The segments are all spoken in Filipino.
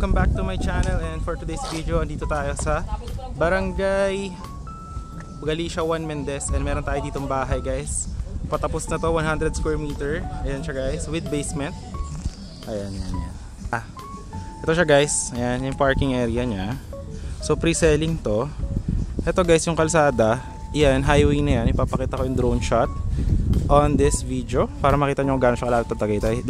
welcome back to my channel, and for today's video, andito tayo sa Barangay Galicia 1 Mendez, and meron tayo ditong bahay guys. Patapos na to, 100 square meter. Ayan siya guys, with basement. Ayan, yan. Ito siya guys, ayan yung parking area niya. So pre-selling to. Ito guys yung kalsada. Ayan, highway na yan. Ipapakita ko yung drone shot on this video para makita nyo kung gaano siya kalapit sa Tagaytay.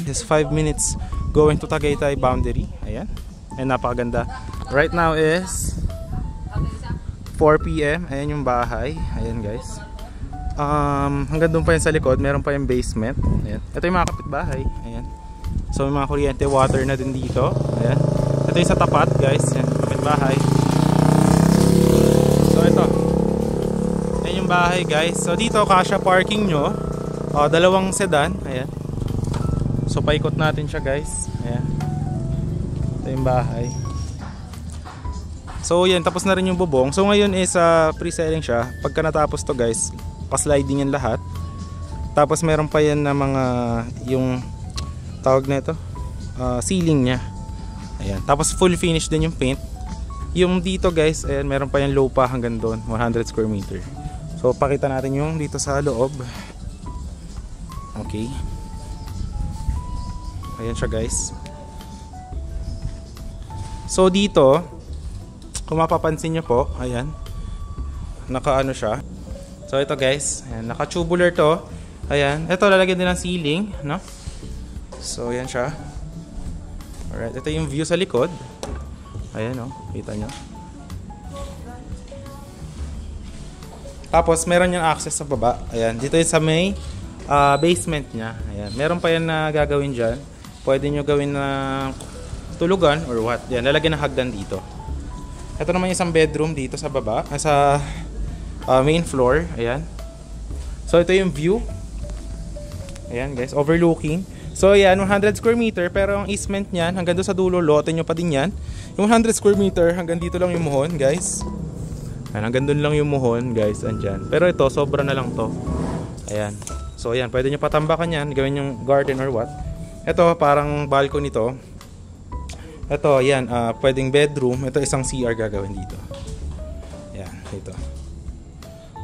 Is 5 minutes going to Tagaytay boundary. Ayan. And napakaganda. Right now is 4 PM. Ayan yung bahay. Ayan guys. Hanggang doon pa yun sa likod. Meron pa yung basement. Ayan. Ito yung mga kapitbahay. Ayan. So may mga kuryente, water na din dito. Ayan. Ito yung sa tapat guys. Ayan. Kapitbahay. So ito. Ayan yung bahay guys. So dito kasya parking nyo. Dalawang sedan. Ayan. So paikot natin siya guys. Ayan. Ito yung bahay. So yan, tapos na rin yung bubong. So ngayon is pre-selling siya. Pagka natapos to guys, pa-sliding yan lahat. Tapos meron pa yan na mga yung tawag na ito, ceiling nya. Ayan. Tapos full finish din yung paint. Yung dito guys, ayan, meron pa yan low pa hanggang doon, 100 square meter. So pakita natin yung dito sa loob. Okay. Ayan siya guys. So dito, kung mapapansin nyo po, ayan, naka-ano siya. So ito guys, ayan, naka-tubular to. Ayan, ito lalagyan din ng ceiling, no? So ayan siya. Alright, ito yung view sa likod. Ayan o, kita nyo. Tapos meron yung access sa baba. Ayan, dito yung sa may basement nya. Ayan, meron pa yan na gagawin dyan. Pwede nyo gawin na tulugan or what. Yan, lalagyan ng hagdan dito. Ito naman yung isang bedroom dito sa baba, sa main floor. Ayan. So ito yung view. Ayan guys, overlooking. So ayan, 100 square meter, pero ang easement niyan hanggang doon sa dulo, lote nyo pa din yan. Yung 100 square meter, hanggang dito lang yung muhon guys. Ayan, hanggang doon lang yung muhon guys, andyan. Pero ito, sobra na lang to. Ayan. So ayan, pwede nyo patambakan yan, gawin yung garden or what. Ito, parang balcony to. Ito, ayan, pwedeng bedroom. Ito, isang CR gagawin dito. Ayan, dito.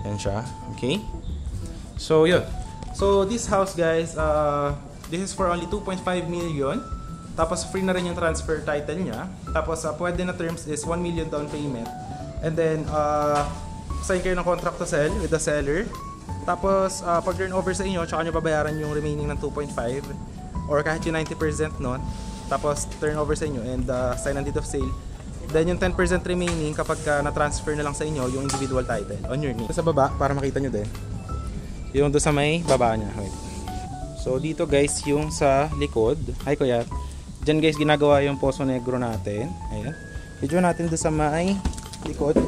Ayan siya, okay. So, yun. So, this house guys, this is for only 2.5 million. Tapos, free na rin yung transfer title niya. Tapos, pwede na terms is 1 million down payment. And then, sign kayo ng contract to sell with the seller. Tapos, pag turn over sa inyo, tsaka nyo babayaran yung remaining ng 2.5 or kahit yung 90% nun. Tapos, turn over sa inyo and sign and deed of sale. Then, yung 10% remaining kapag na-transfer na lang sa inyo yung individual title on your name. Sa baba, para makita nyo din. Yung doon sa may baba niya. Wait. So, dito guys, yung sa likod. Ay, kuya. Diyan guys, ginagawa yung Poso Negro natin. Ayan. Video natin doon sa may likod.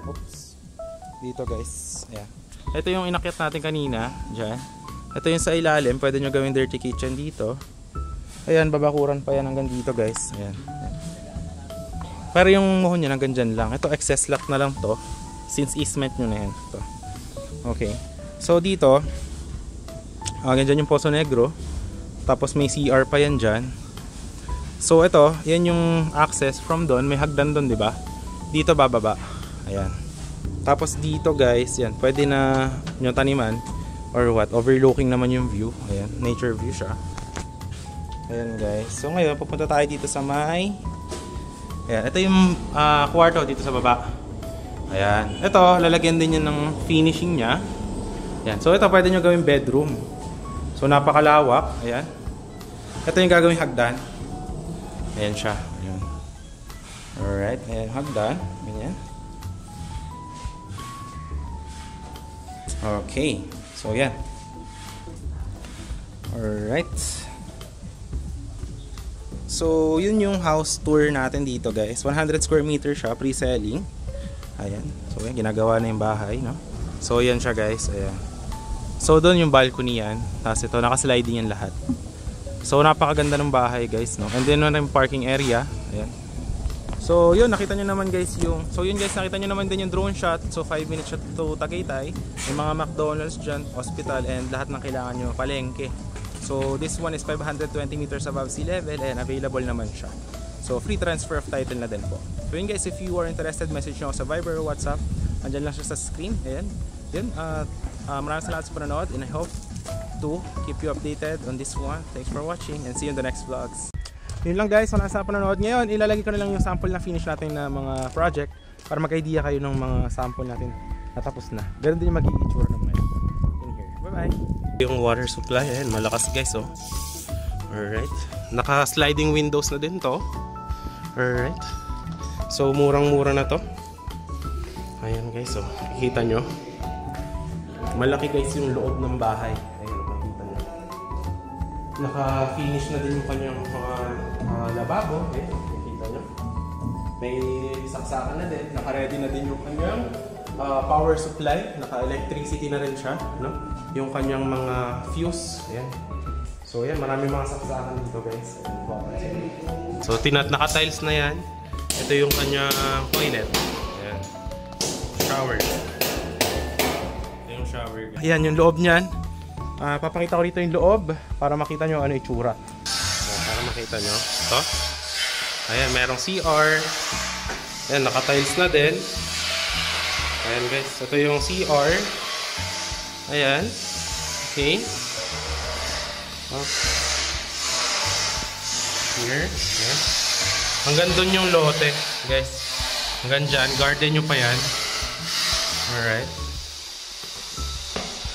Oops. Dito guys. Ayan. Ito yung inakyat natin kanina, dyan. Ito yung sa ilalim, pwede nyo gawing dirty kitchen dito. Ayan, babakuran pa yan hanggang dito guys. Ayan. Pero yung muhon nyo hanggang dyan lang. Ito excess lot na lang to. Since easement nyo na yan. Ito. Okay. So dito, hanggang dyan yung Poso Negro. Tapos may CR pa yan dyan. So ito, yan yung access from doon. May hagdan doon, diba? Dito bababa. Ayan. Tapos dito guys, yan, pwede na nyo taniman or what, overlooking naman yung view. Ayan, nature view siya. Ayan guys. So ngayon, pupunta tayo dito sa may, ayan, ito yung kwarto dito sa baba. Ayan. Ito, lalagyan din yan ng finishing niya. Ayan. So, ito pwede nyo gawing bedroom. So, napakalawak. Ayan. Ito yung gagawing hagdan. Ayan siya. Ayan. Alright. Ayan, hagdan. Ganyan. Okay. So, yan. Alright. So, yun yung house tour natin dito, guys. 100 square meter siya, pre-selling. Ayan. So, yan. Ginagawa na yung bahay, no? So, yan siya, guys. Ayan. So, doon yung balcony yan. Tapos ito, nakasliding yan lahat. So, napakaganda ng bahay, guys, no? And then, yung parking area. Ayan. So, yun. Nakita nyo naman, guys, yung... So, yun, guys. Nakita nyo naman din yung drone shot. So, 5 minutes shot to Tagaytay. May mga McDonald's dyan, hospital, and lahat ng kailangan nyo, palengke. So, this one is 520 meters above sea level and available naman siya. So, free transfer of title na din po. So, yun guys, if you are interested, message nyo sa Viber or WhatsApp. Andyan lang siya sa screen. Ayan. Yun. Maraming salamat sa panonood and I hope to keep you updated on this one. Thanks for watching and see you in the next vlogs. Yun lang guys, maraming salamat sa panonood. Ngayon, ilalagay ko na lang yung sample na finish natin na mga project para mag-idea kayo ng mga sample natin na tapos na. Ganun din yung magiging itsura ng mga in here. Bye-bye! Yung water supply, ayan, malakas guys, oh. Alright. Naka-sliding windows na din to. Alright. So, murang-mura na to. Ayan guys, oh. Kikita nyo. Malaki guys yung loob ng bahay. Ayan, makikita nyo. Naka-finish na din yung kanyang lababo. Ayan, makikita nyo. May saksakan na din. Naka-ready na din yung kanyang power supply. Naka-electricity na rin siya. No? Yung kanyang mga fuse. Ayan. So yan, marami mga saksakan dito guys. So naka-tiles na yan. Ito yung kanyang toilet. Ayan. Shower. Ito yung shower guys. Ayan yung loob niyan. Papakita ko dito yung loob para makita nyo ano yung itsura. Para makita nyo. Ito. Ayan, merong CR. Ayan, naka-tiles na din. Ayan guys, ito yung CR. Ayan. Okay. Here. Ayan. Hanggang doon yung lote, guys. Hanggang dyan. Garden nyo pa yan. Alright.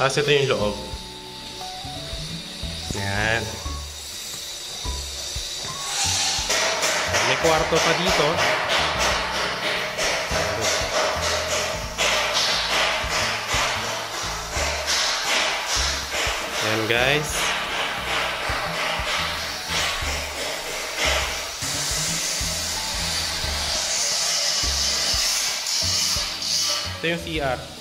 Tapos ito yung loob. Ayan. May kwarto pa dito. Ayan guys. Ito yung CR.